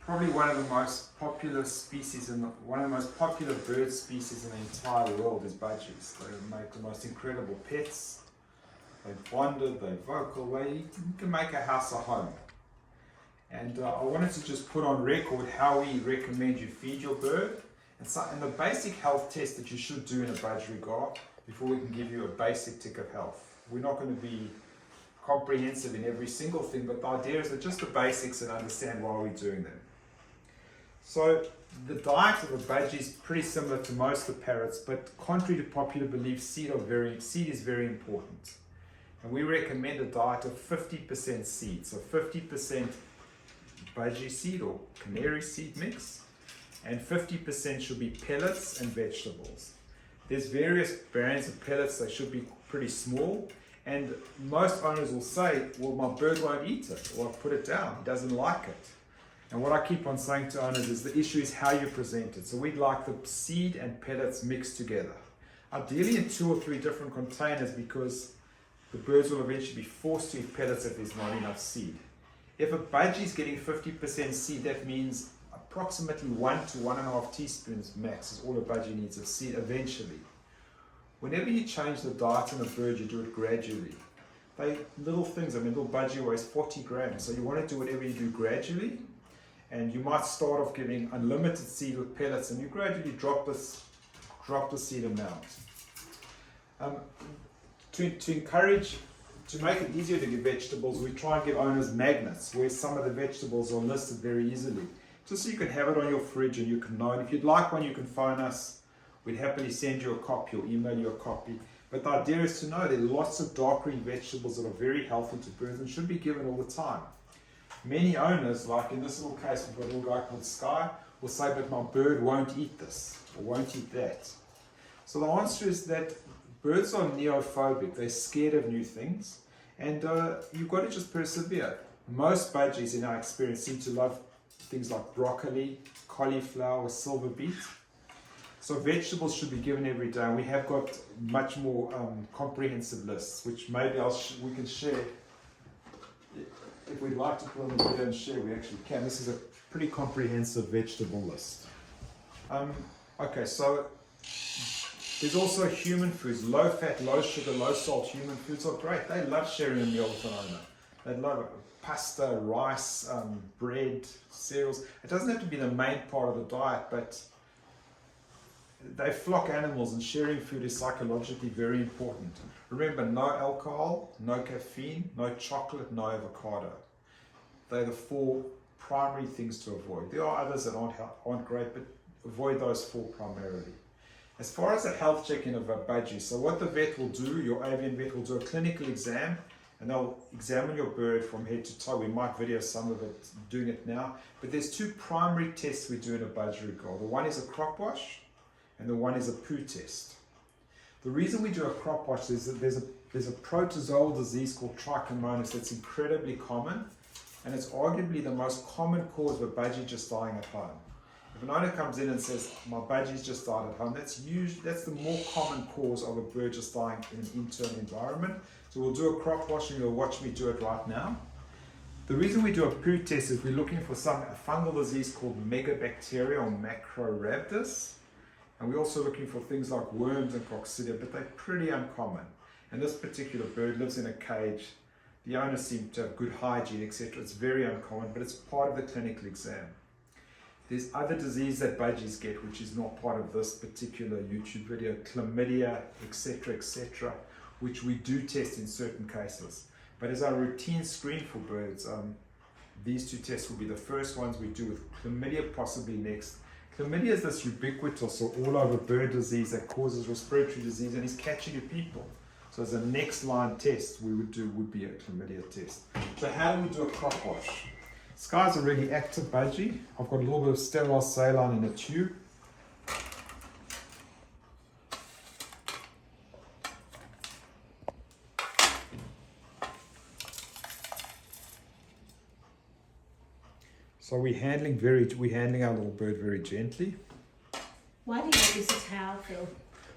probably one of the most popular species one of the most popular bird species in the entire world is budgies. They make the most incredible pets. They're bonded, they're vocal, you can make a house a home. And I wanted to just put on record how we recommend you feed your bird and the basic health test that you should do in a budgerigar before we can give you a basic tick of health. We're not going to be comprehensive in every single thing, but the idea is that just the basics and understand why we're doing them. So the diet of a budgie is pretty similar to most of the parrots, but contrary to popular belief, seed is very important. And we recommend a diet of 50% seed, so 50% budgie seed or canary seed mix, and 50% should be pellets and vegetables. There's various brands of pellets, they should be pretty small, and most owners will say, well, my bird won't eat it, or I'll put it down, he doesn't like it. And what I keep on saying to owners is the issue is how you present it. So we'd like the seed and pellets mixed together. Ideally in 2 or 3 different containers, because the birds will eventually be forced to eat pellets if there's not enough seed. If a budgie is getting 50% seed, that means approximately 1 to 1.5 teaspoons max is all a budgie needs of seed eventually. Whenever you change the diet in a bird, you do it gradually. Little things, little budgie weighs 40 grams, so you want to do whatever you do gradually, and you might start off giving unlimited seed with pellets, and you gradually drop the seed amount. To make it easier to give vegetables, we try and give owners magnets where some of the vegetables are listed very easily, just so you can have it on your fridge and you can know. And if you'd like one, you can phone us. We'd happily send you a copy or email you a copy. But the idea is to know there are lots of dark green vegetables that are very healthy to birds and should be given all the time. Many owners, like in this little case, we've got a little guy called Sky, will say, but my bird won't eat this or won't eat that. So the answer is that birds are neophobic. They're scared of new things, and you've got to just persevere. Most budgies, in our experience, seem to love things like broccoli, cauliflower, silver beet. So vegetables should be given every day, and we have got much more comprehensive lists, which maybe we can share. If we'd like to put on the video and share, we actually can. This is a pretty comprehensive vegetable list. Okay, so there's also human foods. Low fat, low sugar, low salt human foods are great. They love sharing a meal with an owner. They love pasta, rice, bread, cereals. It doesn't have to be the main part of the diet, but they flock animals, and sharing food is psychologically very important. Remember, no alcohol, no caffeine, no chocolate, no avocado. They're the 4 primary things to avoid. There are others that aren't great, but avoid those 4 primarily. As far as the health check-in of a budgie, so what the vet will do, your avian vet will do a clinical exam, and they'll examine your bird from head to toe. We might video some of it, doing it now, but there's 2 primary tests we do in a budgerigar. The one is a crop wash, and the one is a poo test. The reason we do a crop wash is that there's a protozoal disease called trichomonas that's incredibly common, and it's arguably the most common cause of a budgie just dying at home. If an owner comes in and says, my budgie's just died at home, that's the more common cause of a bird just dying in an internal environment. So we'll do a crop wash, and you'll watch me do it right now. The reason we do a poo test is we're looking for a fungal disease called megabacteria or macrorhabdus. And we're also looking for things like worms and coccidia, but they're pretty uncommon. And this particular bird lives in a cage. The owner seems to have good hygiene, etc. It's very uncommon, but it's part of the clinical exam. There's other disease that budgies get, which is not part of this particular YouTube video, chlamydia, etc., which we do test in certain cases. But as our routine screen for birds, these 2 tests will be the first ones we do, with chlamydia possibly next. Chlamydia is this ubiquitous or all over bird disease that causes respiratory disease and is catchy to people. So as a next line test we would be a chlamydia test. So how do we do a crop wash? Sky's a really active budgie. I've got a little bit of sterile saline in a tube. So we're handling our little bird very gently. Why do you use a towel, Phil?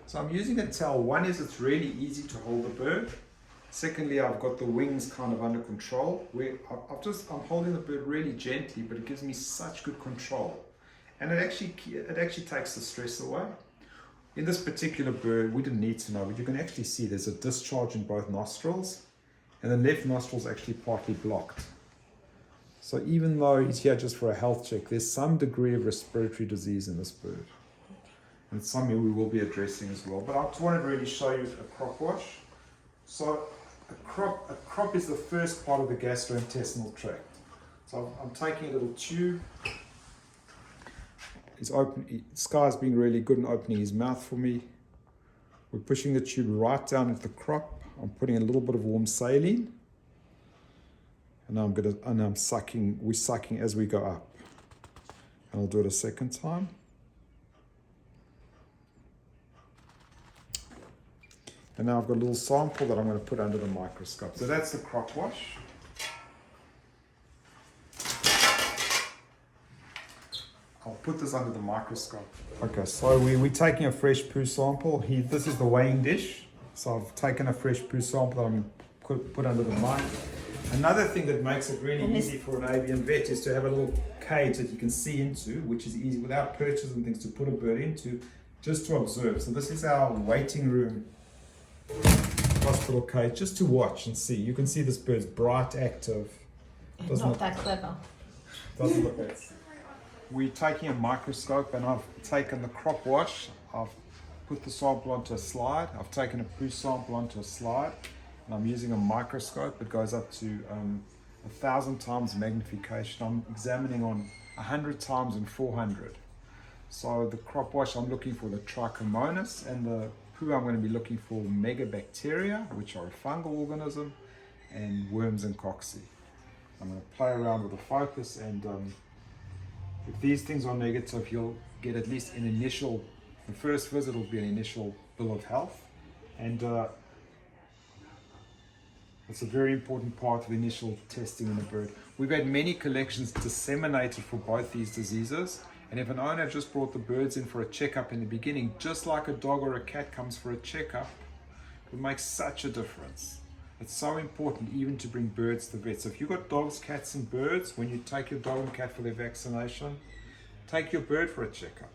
So I'm using a towel. One is it's really easy to hold the bird. Secondly, I've got the wings kind of under control. I'm holding the bird really gently, but it gives me such good control. And it actually takes the stress away. In this particular bird, we didn't need to know, but you can actually see there's a discharge in both nostrils, and the left nostril is actually partly blocked. So even though he's here just for a health check, there's some degree of respiratory disease in this bird. And it's something we will be addressing as well. But I just wanted to really show you a crop wash. So a crop is the first part of the gastrointestinal tract. So I'm taking a little tube. Sky's being really good in opening his mouth for me. We're pushing the tube right down into the crop. I'm putting a little bit of warm saline. And I'm sucking, we're sucking as we go up. And I'll do it a second time. And now I've got a little sample that I'm going to put under the microscope. So that's the crop wash. I'll put this under the microscope. Okay, so we're taking a fresh poo sample. This is the weighing dish. So I've taken a fresh poo sample that I'm going to put under the mic. Another thing that makes it really easy for an avian vet is to have a little cage that you can see into, which is easy without perches and things to put a bird into, just to observe. So this is our waiting room hospital cage, just to watch and see. You can see this bird's bright, active. Not that clever. Doesn't look that. We're taking a microscope, and I've taken the crop wash. I've put the sample onto a slide. I've taken a poo sample onto a slide, and I'm using a microscope. It goes up to 1,000 times magnification. I'm examining on 100 times and 400. So the crop wash, I'm looking for the trichomonas, and the poo, I'm going to be looking for megabacteria, which are a fungal organism, and worms and cocci. I'm going to play around with the focus, and if these things are negative, you'll get at least an initial, the first visit will be an initial bill of health, and it's a very important part of initial testing in a bird. We've had many collections disseminated for both these diseases, and if an owner just brought the birds in for a checkup in the beginning, just like a dog or a cat comes for a checkup, it makes such a difference. It's so important even to bring birds to the vet. So if you've got dogs, cats and birds, when you take your dog and cat for their vaccination, take your bird for a checkup.